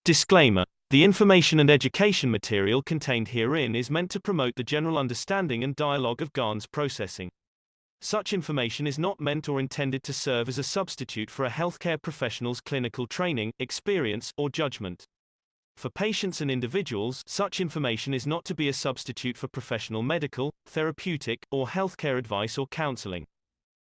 Disclaimer. The information and education material contained herein is meant to promote the general understanding and dialogue of GAN's processing. Such information is not meant or intended to serve as a substitute for a healthcare professional's clinical training, experience, or judgment. For patients and individuals, such information is not to be a substitute for professional medical, therapeutic, or healthcare advice or counseling.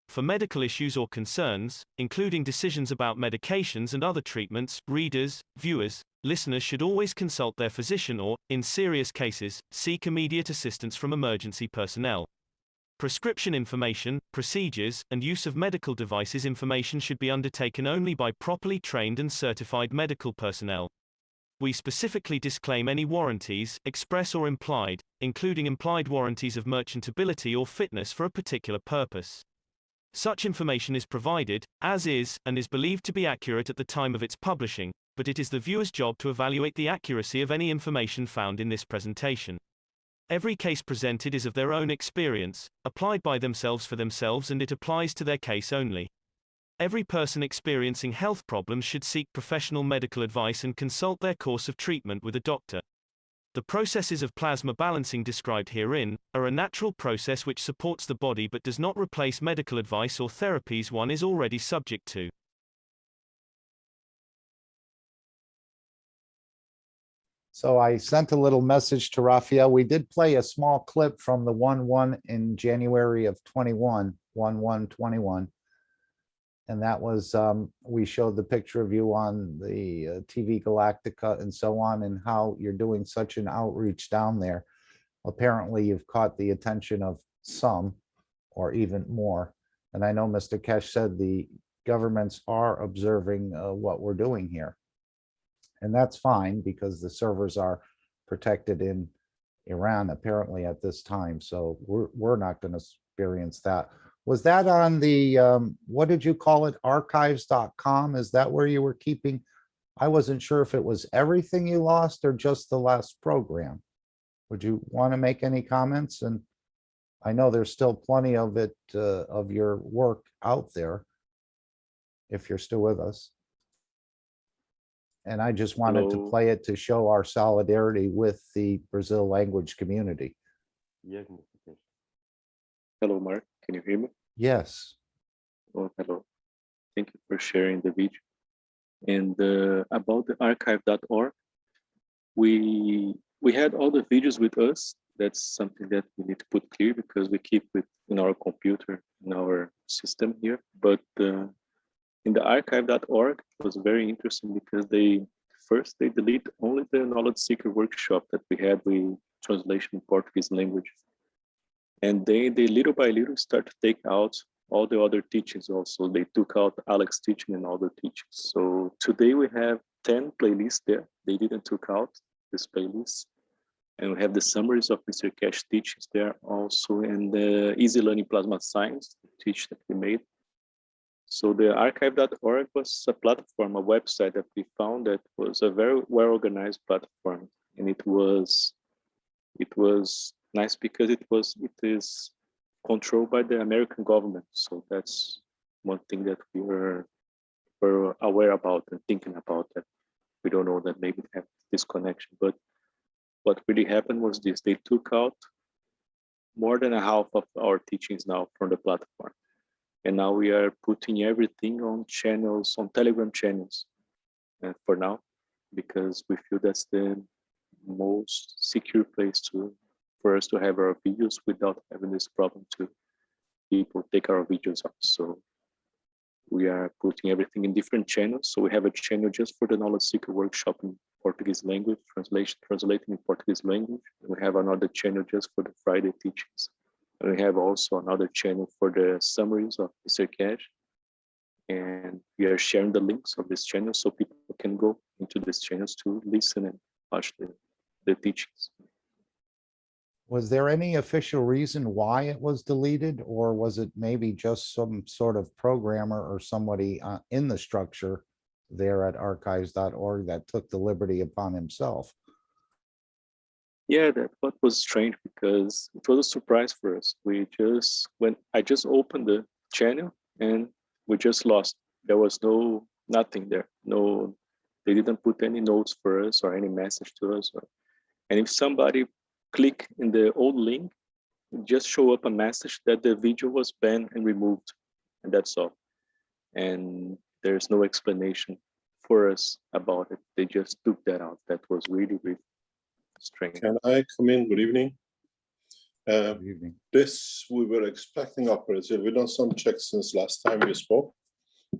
For medical issues or concerns, including decisions about medications and other treatments, readers, viewers, listeners should always consult their physician or, in serious cases, seek immediate assistance from emergency personnel. Prescription information, procedures, and use of medical devices information should be undertaken only by properly trained and certified medical personnel. We specifically disclaim any warranties, express or implied, including implied warranties of merchantability or fitness for a particular purpose. Such information is provided, as is, and is believed to be accurate at the time of its publishing, but it is the viewer's job to evaluate the accuracy of any information found in this presentation. Every case presented is of their own experience, applied by themselves for themselves, and it applies to their case only. Every person experiencing health problems should seek professional medical advice and consult their course of treatment with a doctor. The processes of plasma balancing described herein are a natural process which supports the body but does not replace medical advice or therapies one is already subject to. So I sent a little message to Raphael. We did play a small clip from the 1/1 in January of 21, 1/1/21. And that was, we showed the picture of you on the TV Galactica and so on, and how you're doing such an outreach down there. Apparently, you've caught the attention of some, or even more. And I know Mr. Keshe said the governments are observing what we're doing here. And that's fine, because the servers are protected in Iran, apparently, at this time. So we're not going to experience that. Was that on the, what did you call it, archives.com? Is that where you were keeping? I wasn't sure if it was everything you lost or just the last program. Would you want to make any comments? And I know there's still plenty of it, of your work out there, if you're still with us. And I just wanted to play it to show our solidarity with the Brazil language community. Hello, Mark. Can you hear me? Yes. Oh, hello. Thank you for sharing the video. And about the archive.org, we had all the videos with us. That's something that we need to put clear, because we keep it in our computer, in our system here. But in the archive.org, it was very interesting, because they delete only the knowledge seeker workshop that we had with translation in Portuguese language. And they little by little start to take out all the other teachings also. They took out Alex's teaching and other teachings. So today we have 10 playlists there. They didn't took out this playlist. And we have the summaries of Mr. Keshe teachings there also, and the Easy Learning Plasma Science teach that we made. So the archive.org was a platform, a website that we found that was a very well-organized platform. And it was nice because it is controlled by the American government. So that's one thing that we were aware about and thinking about, that we don't know that maybe they have this connection. But what really happened was this: they took out more than a half of our teachings now from the platform. And now we are putting everything on channels, on Telegram channels, for now, because we feel that's the most secure place for us to have our videos without having this problem to people take our videos out. So we are putting everything in different channels. So we have a channel just for the knowledge seeker workshop in Portuguese language, translating in Portuguese language. And we have another channel just for the Friday teachings. And we have also another channel for the summaries of Mr. Keshe. And we are sharing the links of this channel so people can go into these channels to listen and watch the teachings. Was there any official reason why it was deleted, or was it maybe just some sort of programmer or somebody in the structure there at archives.org that took the liberty upon himself? Yeah, that what was strange, because it was a surprise for us. I just opened the channel and we just lost. There was nothing there, no They didn't put any notes for us or any message to us. And if somebody click in the old link, it just show up a message that the video was banned and removed, and that's all. And there's no explanation for us about it. They just took that out. That was really, really strange. Can I come in? Good evening. Good evening. This we were expecting operative. We've done some checks since last time we spoke,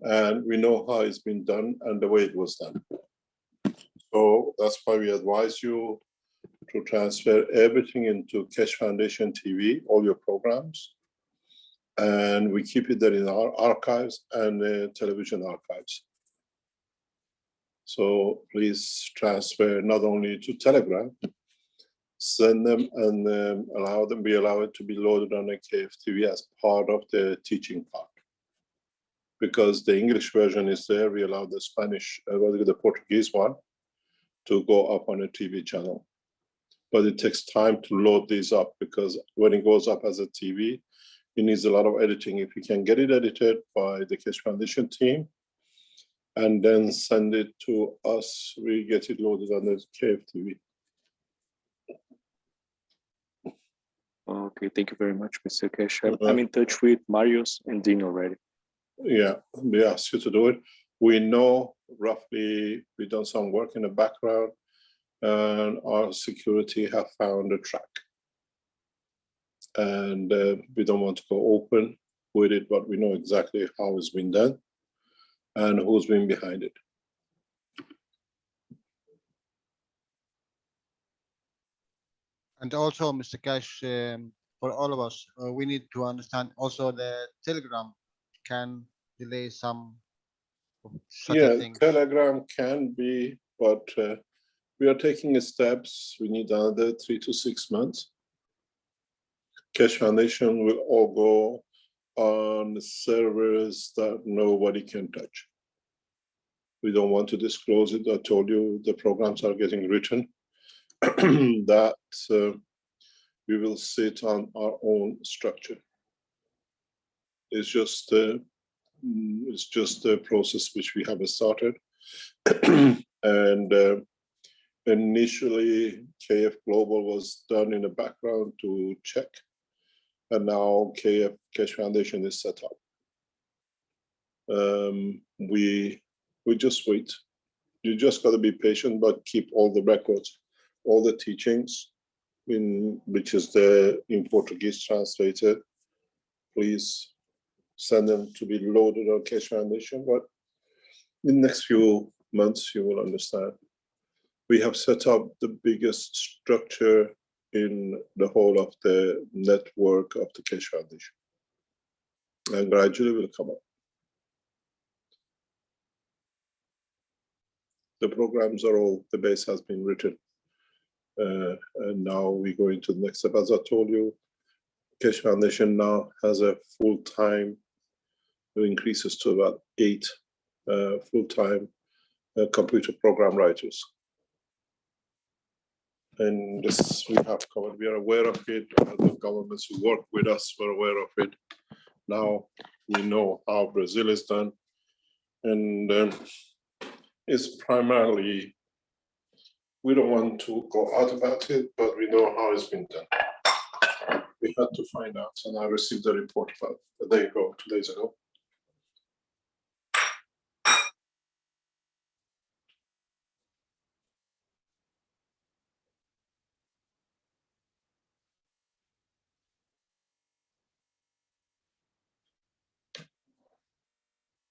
and we know how it's been done and the way it was done. So that's why we advise you to transfer everything into Keshe Foundation TV, all your programs, and we keep it there in our archives and television archives. So please transfer not only to Telegram, send them and we allow it to be loaded on a KFTV as part of the teaching part. Because the English version is there, we allow the Spanish, the Portuguese one to go up on a TV channel. But it takes time to load these up because when it goes up as a TV, it needs a lot of editing. If you can get it edited by the Keshe Foundation team and then send it to us, we get it loaded on the KFTV. Okay, thank you very much, Mr. Keshe. I'm in touch with Marius and Dean already. Yeah, we asked you to do it. We know roughly, we've done some work in the background and our security have found a track. And we don't want to go open with it, but we know exactly how it's been done and who's been behind it. And also, Mr. Keshe, for all of us, we need to understand also the Telegram can delay some such a thing. Telegram can be, but we are taking steps. We need another 3 to 6 months. Keshe Foundation will all go on servers that nobody can touch. We don't want to disclose it. I told you the programs are getting written that we will sit on our own structure. It's just a process which we have started. And initially, KF Global was done in the background to check. And now Keshe Foundation is set up. We just wait. You just got to be patient, but keep all the records, all the teachings, which is in Portuguese translated. Please send them to be loaded on Keshe Foundation. But in the next few months, you will understand. We have set up the biggest structure in the whole of the network of the Keshe Foundation. And gradually will come up. The programs are all, the base has been written. And now we go into the next step. As I told you, Keshe Foundation now has a full-time, it increases to about 8 full-time computer program writers. And this we have covered. We are aware of it. The governments who work with us were aware of it. Now we know how Brazil is done. And it's primarily, we don't want to go out about it, but we know how it's been done. We had to find out, and I received a report about a day ago, 2 days ago.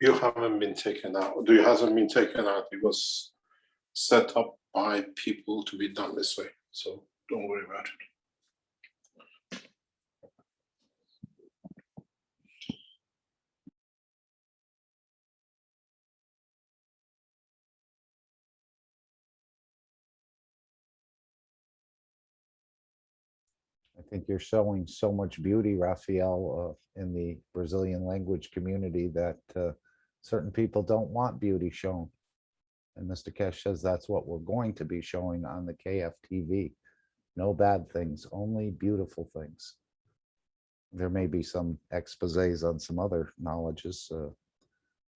You haven't been taken out. You hasn't been taken out. It was set up by people to be done this way. So don't worry about it. I think you're showing so much beauty, Raphael, in the Brazilian language community that certain people don't want beauty shown. And Mr. Keshe says that's what we're going to be showing on the KFTV. No bad things, only beautiful things. There may be some exposés on some other knowledges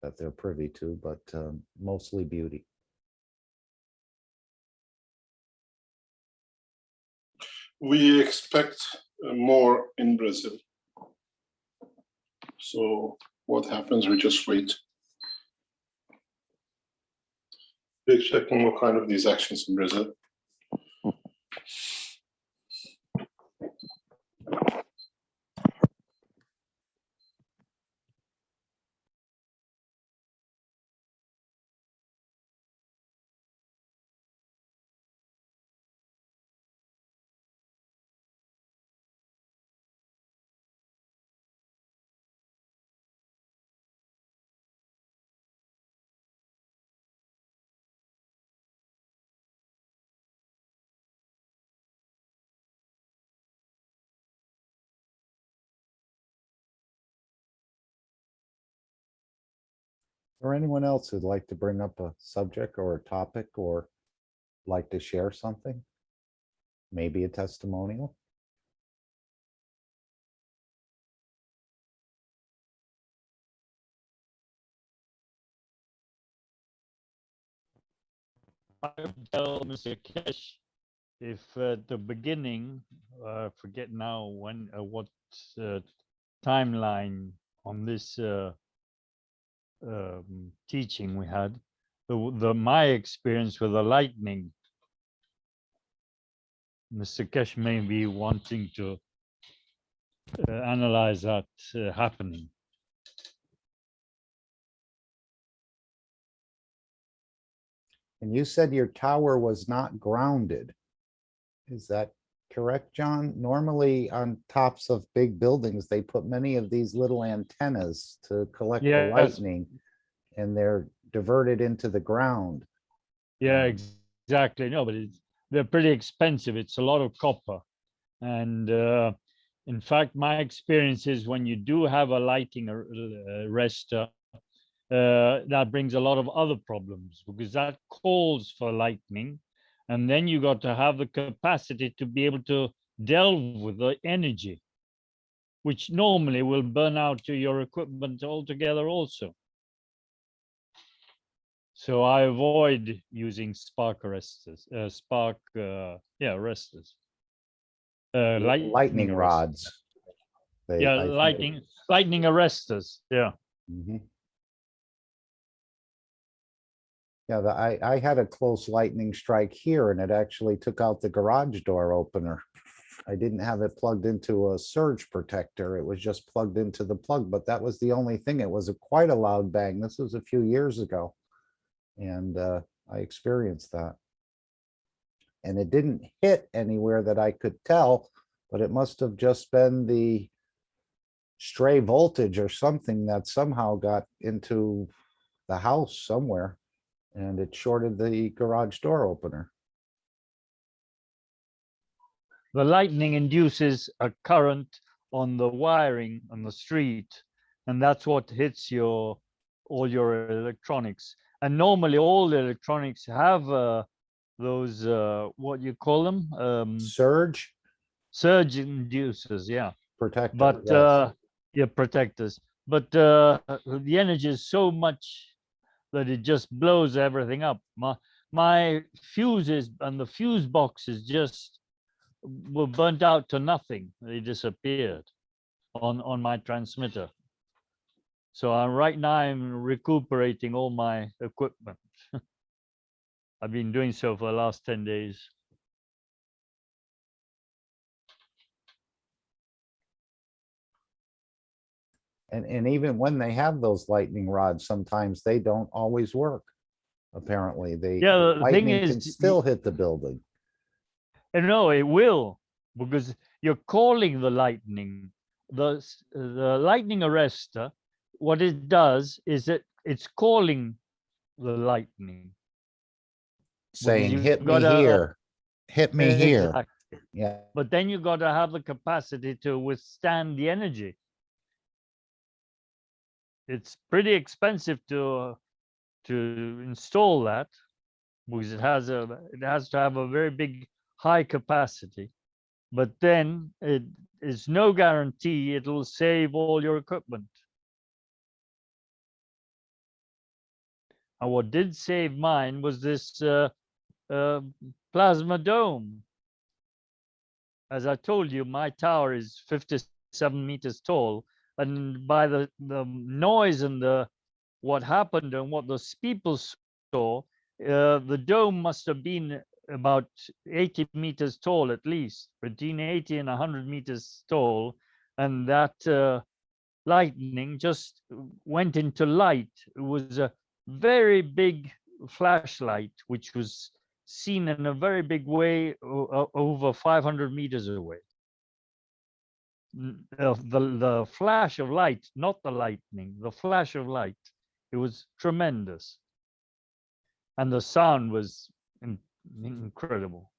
that they're privy to, but mostly beauty. We expect more in Brazil. So what happens? We just wait. We're expecting more kind of these actions in Brazil. Or anyone else who'd like to bring up a subject or a topic or like to share something? Maybe a testimonial? I would tell Mr. Keshe if at the beginning, forget now when, what timeline on this teaching we had, my experience with the lightning. Mr. Keshe may be wanting to analyze that happening. And you said your tower was not grounded. Is that correct, John? Normally on tops of big buildings, they put many of these little antennas to collect the Yes. lightning, and they're diverted into the ground. Yeah, exactly. No, but they're pretty expensive. It's a lot of copper. And in fact, my experience is when you do have a lighting arrestor, that brings a lot of other problems because that calls for lightning. And then you got to have the capacity to be able to delve with the energy, which normally will burn out to your equipment altogether also. So I avoid using spark arresters, arresters. Lightning arresters. rods. Yeah, I think. lightning arresters. Yeah. Mhm. Yeah, I had a close lightning strike here and it actually took out the garage door opener. I didn't have it plugged into a surge protector. It was just plugged into the plug, but that was the only thing. It was quite a loud bang. This was a few years ago. And I experienced that. And it didn't hit anywhere that I could tell, but it must have just been the stray voltage or something that somehow got into the house somewhere. And it shorted the garage door opener. The lightning induces a current on the wiring on the street, and that's what hits all your electronics. And normally all the electronics have those what you call them, Surge surge inducers, yeah. protector. But Yes. yeah, protectors. But the energy is so much that it just blows everything up. My fuses and the fuse boxes just were burnt out to nothing. They disappeared on my transmitter. So right now I'm recuperating all my equipment. I've been doing so for the last 10 days. And even when they have those lightning rods, sometimes they don't always work. Apparently, Yeah, the thing lightning can is, still hit the building. and no, it will, because you're calling the lightning. The lightning arrestor, what it does is that it's calling the lightning. Saying, you've hit me got a- here, hit me here. Exactly. Yeah, But then you got to have the capacity to withstand the energy. It's pretty expensive to install that because it has to have a very big high capacity. But then it is no guarantee it'll save all your equipment. And what did save mine was this plasma dome. as I told you, my tower is 57 meters tall, and by the noise and what happened and what the people saw, the dome must have been about 80 meters tall at least, between 80 and 100 meters tall, and that lightning just went into light. It was a very big flashlight, which was seen in a very big way over 500 meters away. The flash of light, not the lightning, the flash of light. It was tremendous. And the sound was incredible,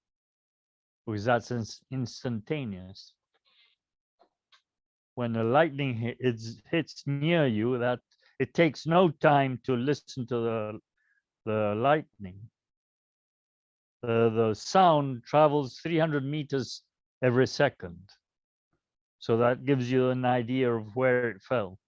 because that's instantaneous. When the lightning hits near you, that it takes no time to listen to the lightning. The sound travels 300 meters every second. So that gives you an idea of where it fell.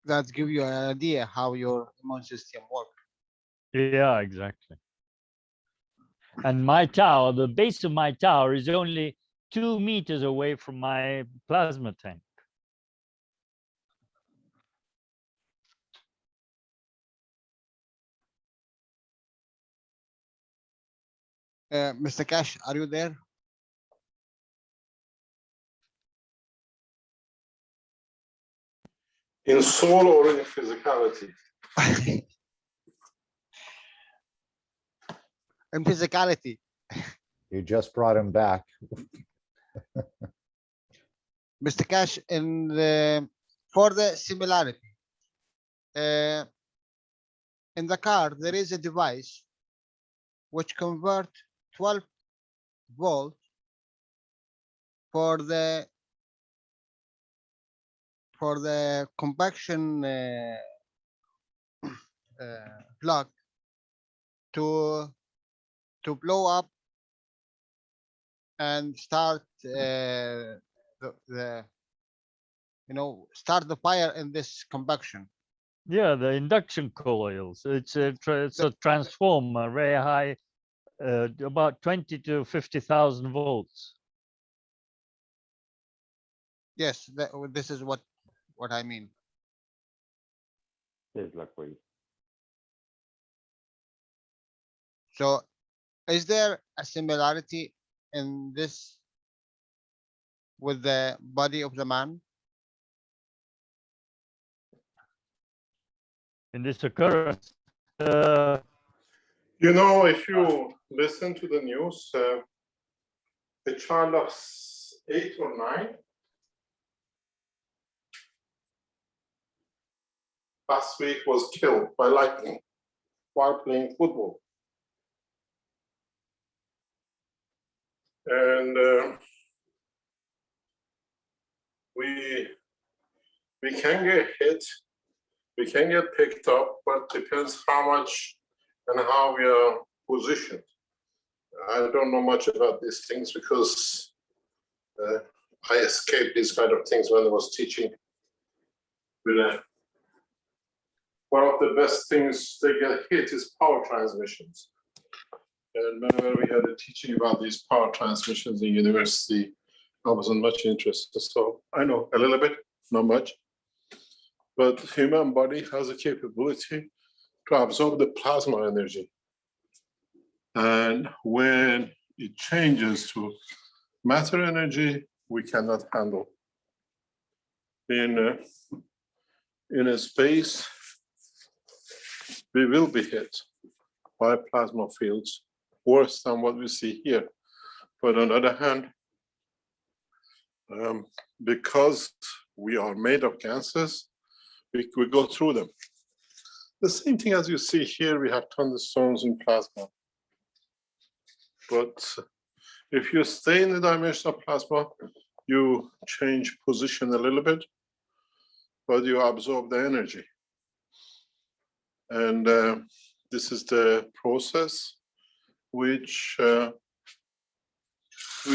That give you an idea how your immune system works. Yeah, exactly. And my tower, the base of my tower is only 2 meters away from my plasma tank. Mr. Keshe, are you there? In soul or in physicality? In physicality. You just brought him back. Mr. Keshe, in for the similarity, in the car, there is a device which convert 12 volt for the compaction plug to blow up and start start the fire in this combustion. Yeah, the induction coils. It's a transformer, very high, about 20 to 50,000 volts. Yes, this is what I mean. So, is there a similarity in this with the body of the man? In this occurrence, You know, if you listen to the news, a child of 8 or 9 last week was killed by lightning while playing football. And we can get hit, we can get picked up, but depends how much and how we are positioned. I don't know much about these things because I escaped these kind of things when I was teaching. With one of the best things they get hit is power transmissions. And whenever we had a teaching about these power transmissions in university, I wasn't much interested. So I know a little bit, not much. But the human body has a capability to absorb the plasma energy. And when it changes to matter energy, we cannot handle. In a space, we will be hit by plasma fields worse than what we see here. But on the other hand, because we are made of gases, we go through them. The same thing as you see here, we have thunderstorms in plasma. But if you stay in the dimension of plasma, you change position a little bit, but you absorb the energy. And this is the process which we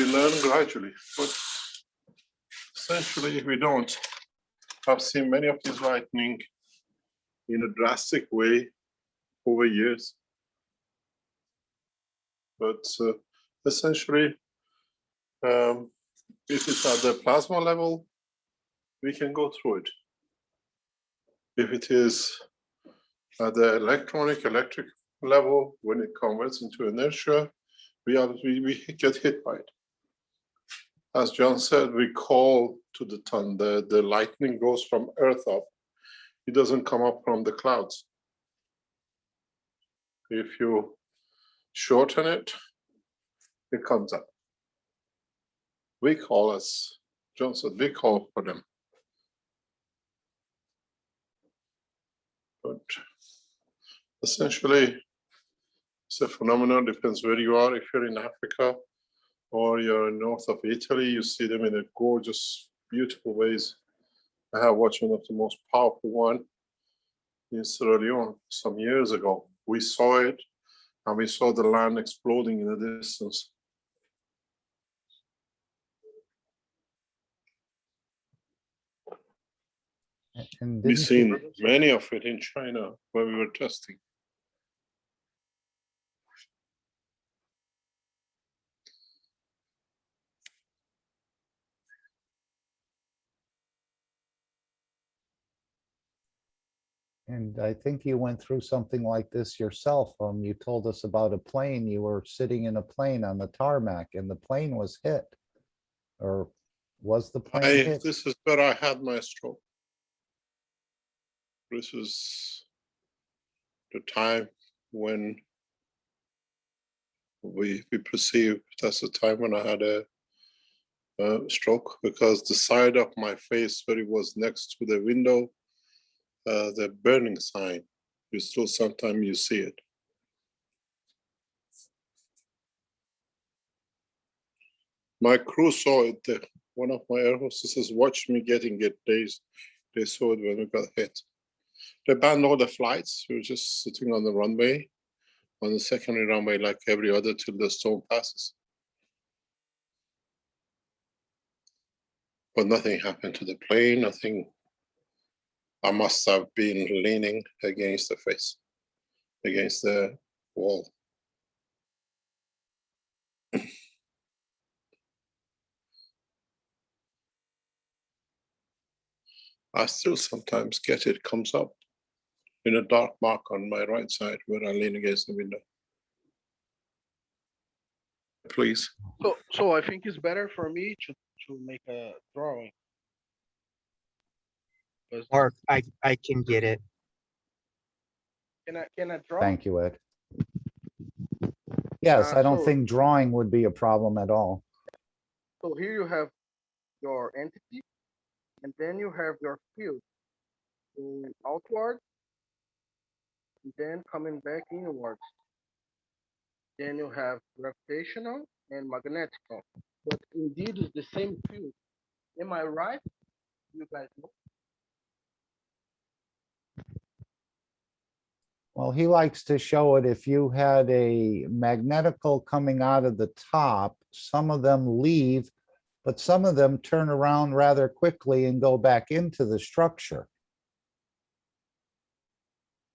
learn gradually, but essentially we don't. I've seen many of these lightning in a drastic way over years. But essentially, if it's at the plasma level, we can go through it. If it is at the electric level, when it converts into inertia, we get hit by it. As John said, we call to the sun. The lightning goes from Earth up. It doesn't come up from the clouds. If you shorten it, it comes up. We call, as John said, we call for them. But essentially, it's a phenomenon, depends where you are. If you're in Africa or you're north of Italy, you see them in a gorgeous, beautiful ways. I have watched one of the most powerful one in Sierra Leone some years ago. We saw it, and we saw the land exploding in the distance. And We've didn't you- seen many of it in China where we were testing. And I think you went through something like this yourself. You told us about a plane. You were sitting in a plane on the tarmac and the plane was hit. Or was the plane hit? This is where I had my stroke. This is the time when we perceived that's the time when I had a stroke, because the side of my face where it was next to the window, the burning sign, you still sometimes you see it. My crew saw it. One of my air hostesses watched me getting it. They saw it when we got hit. They banned all the flights. We were just sitting on the runway, on the secondary runway, like every other till the storm passes. But nothing happened to the plane, nothing. I must have been leaning against the face, against the wall. I still sometimes get it, comes up in a dark mark on my right side where I lean against the window. Please. So I think it's better for me to make a drawing. 'Cause Or I can get it. can I draw? Thank you, Ed. Yes, I don't so- think drawing would be a problem at all. So here you have your entity, and then you have your field going outward, and then coming back inwards. Then you have gravitational and magnetical. But indeed, it's the same field. Am I right? You guys know? Well, he likes to show it if you had a magnetical coming out of the top, some of them leave, but some of them turn around rather quickly and go back into the structure.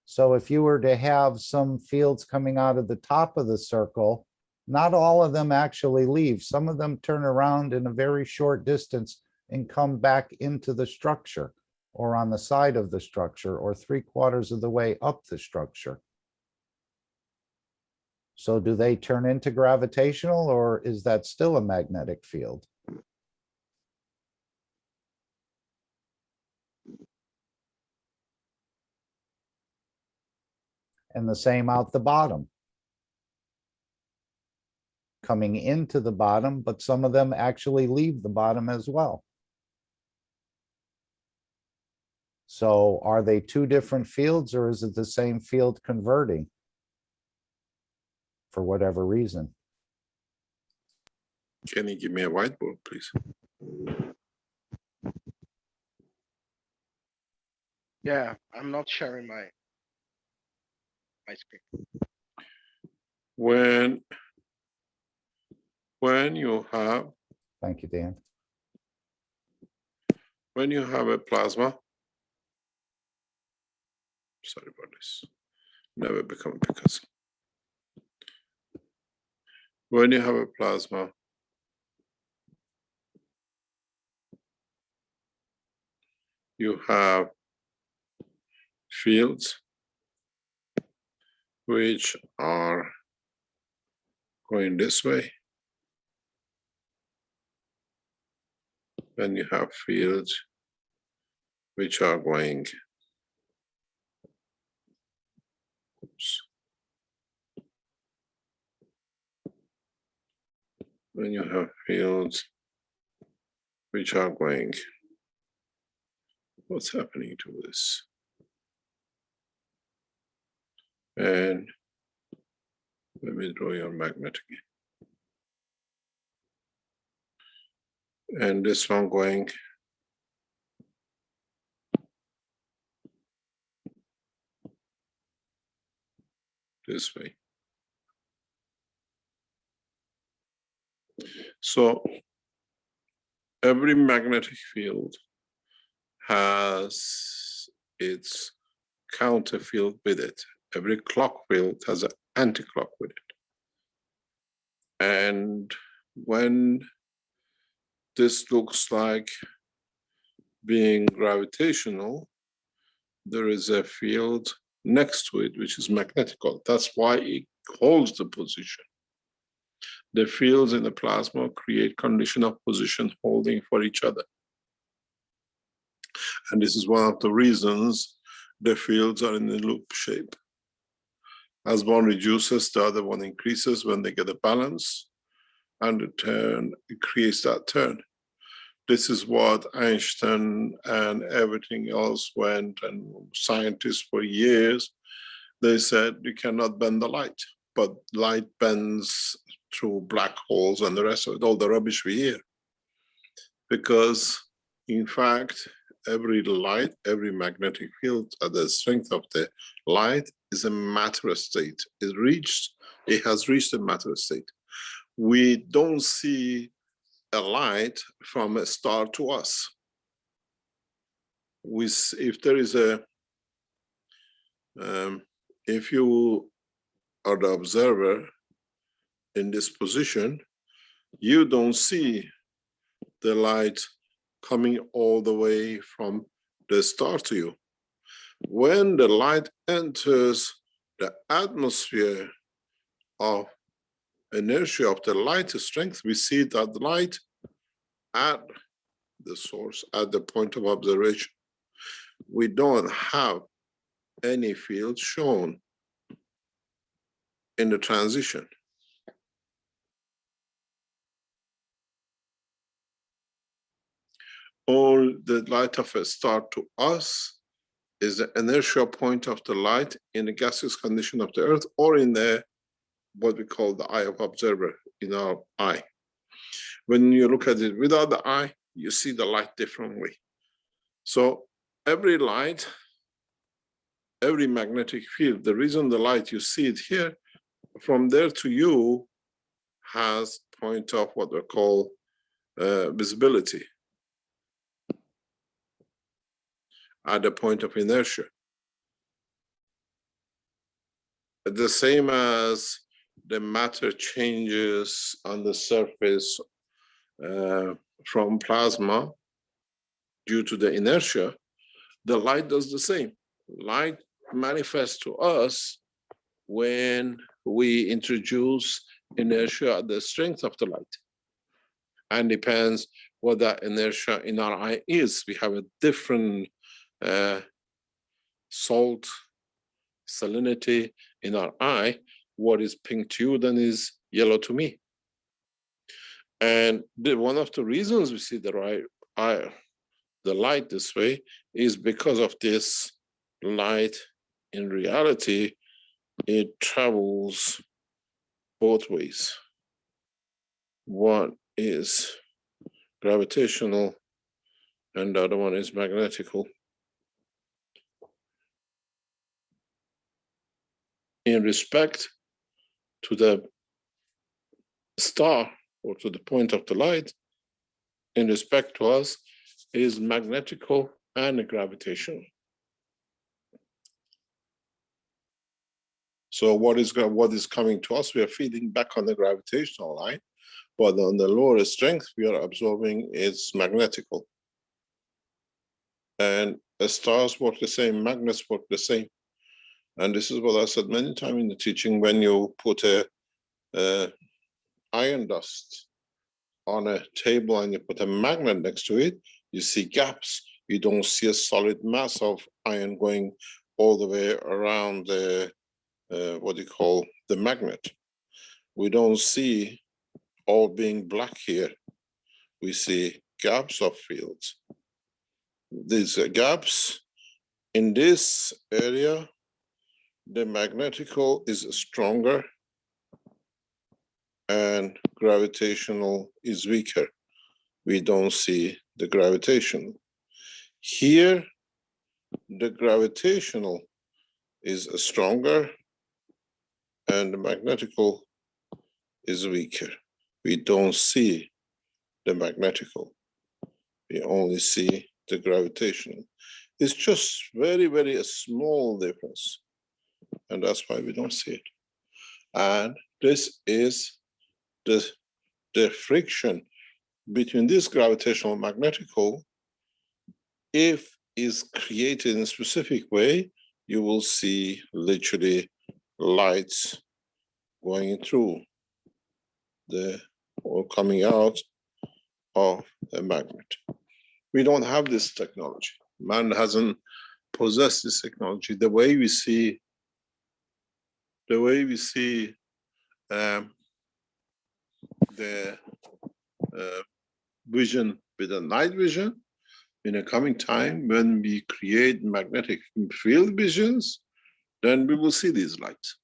So if you were to have some fields coming out of the top of the circle, not all of them actually leave. Some of them turn around in a very short distance and come back into the structure, or on the side of the structure, or 3/4 of the way up the structure. So do they turn into gravitational, or is that still a magnetic field? And the same out the bottom. Coming into the bottom, but some of them actually leave the bottom as well. So are they two different fields, or is it the same field converting? For whatever reason. Can you give me a whiteboard, please? Yeah, I'm not sharing my screen. When you have Thank you, Dan. when you have a plasma, sorry about this. never become a Picasso. When you have a plasma, you have fields which are going this way. Then you have fields which are going, oops. Then you have fields which are going, what's happening to this? And let me draw your magnet again. And this one going this way. So every magnetic field has its counter field with it. Every clock field has an anti-clock with it. And when this looks like being gravitational, there is a field next to it, which is magnetical. That's why it holds the position. The fields in the plasma create condition of position holding for each other. And this is one of the reasons the fields are in a loop shape. As one reduces, the other one increases when they get a balance, and the turn, it creates that turn. This is what Einstein and everything else went, and scientists for years, they said you cannot bend the light, but light bends through black holes and the rest of it, all the rubbish we hear. Because in fact, every light, every magnetic field at the strength of the light is a matter state. It has reached a matter state. We don't see a light from a star to us. If there is if you are the observer in this position, you don't see the light coming all the way from the star to you. When the light enters the atmosphere of inertia of the light strength, we see that the light at the source, at the point of observation, we don't have any field shown in the transition. All the light of a star to us is the inertial point of the light in the gaseous condition of the Earth, or in the what we call the eye of observer, in our eye. When you look at it without the eye, you see the light differently. So every light, every magnetic field, the reason the light, you see it here, from there to you has point of what we call visibility at the point of inertia. The same as the matter changes on the surface from plasma due to the inertia, the light does the same. Light manifests to us when we introduce inertia at the strength of the light. And depends what that inertia in our eye is. We have a different salt salinity in our eye. What is pink to you then is yellow to me. And one of the reasons we see the light this way is because of this light. In reality, it travels both ways. One is gravitational and the other one is magnetical. In respect to the star or to the point of the light, in respect to us, is magnetical and gravitational. So what is coming to us, we are feeding back on the gravitational line, but on the lower strength, we are absorbing its magnetical. And stars work the same, magnets work the same. And this is what I said many times in the teaching, when you put a iron dust on a table and you put a magnet next to it, you see gaps. You don't see a solid mass of iron going all the way around the, what you call the magnet. We don't see all being black here. We see gaps of fields. These gaps in this area, the magnetical is stronger and gravitational is weaker. We don't see the gravitational. Here, the gravitational is stronger and the magnetical is weaker. We don't see the magnetical. We only see the gravitational. It's just very, very a small difference. And that's why we don't see it. And this is the friction between this gravitational and magnetical. If is created in a specific way, you will see literally lights going through the, or coming out of a magnet. We don't have this technology. Man hasn't possessed this technology. The way we see the vision with a night vision, in a coming time, when we create magnetic field visions, then we will see these lights.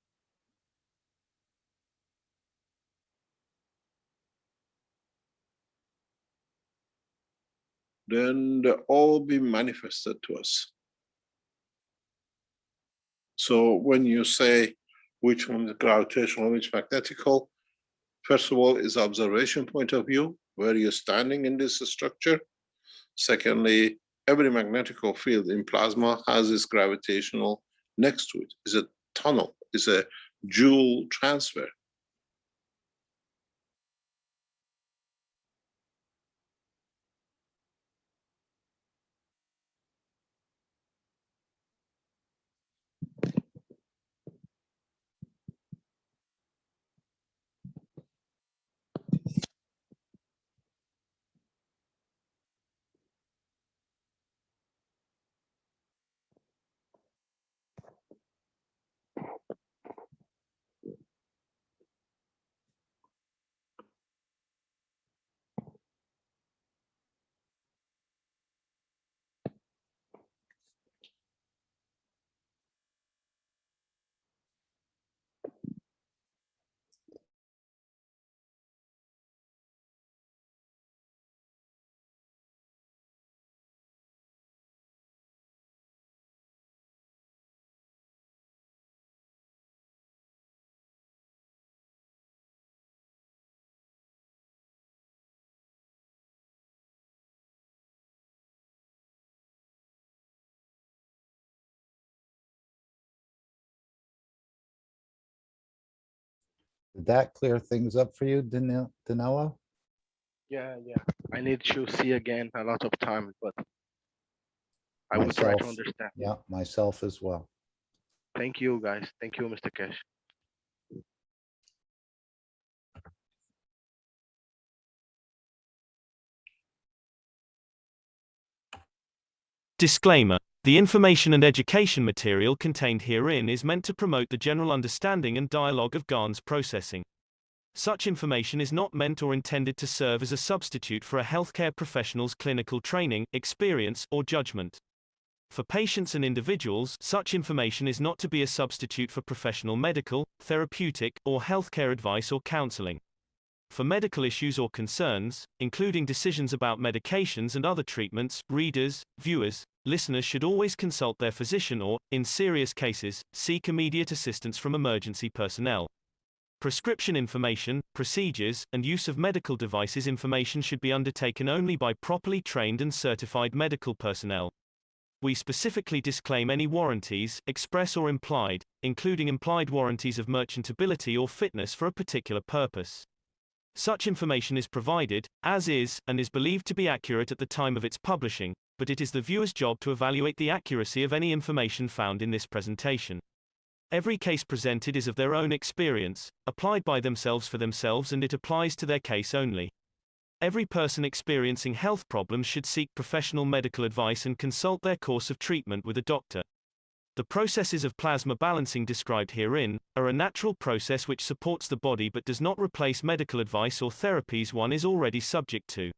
Then they'll all be manifested to us. So when you say which one is gravitational, which magnetical, first of all, is observation point of view, where you're standing in this structure. Secondly, every magnetical field in plasma has this gravitational next to it. It's a tunnel, it's a joule transfer. Did that clear things up for you, Danilo? Yeah, yeah. I need to see again a lot of times, but I will try to Myself. understand. Yeah, myself as well. Thank you, guys. Thank you, Mr. Keshe. Disclaimer. The information and education material contained herein is meant to promote the general understanding and dialogue of GANs processing. Such information is not meant or intended to serve as a substitute for a healthcare professional's clinical training, experience, or judgment. For patients and individuals, such information is not to be a substitute for professional medical, therapeutic, or healthcare advice or counseling. For medical issues or concerns, including decisions about medications and other treatments, readers, viewers, listeners should always consult their physician or, in serious cases, seek immediate assistance from emergency personnel. Prescription information, procedures, and use of medical devices information should be undertaken only by properly trained and certified medical personnel. we specifically disclaim any warranties, express or implied, including implied warranties of merchantability or fitness for a particular purpose. Such information is provided, as is, and is believed to be accurate at the time of its publishing, but it is the viewer's job to evaluate the accuracy of any information found in this presentation. Every case presented is of their own experience, applied by themselves for themselves, and it applies to their case only. Every person experiencing health problems should seek professional medical advice and consult their course of treatment with a doctor. The processes of plasma balancing described herein are a natural process which supports the body but does not replace medical advice or therapies one is already subject to.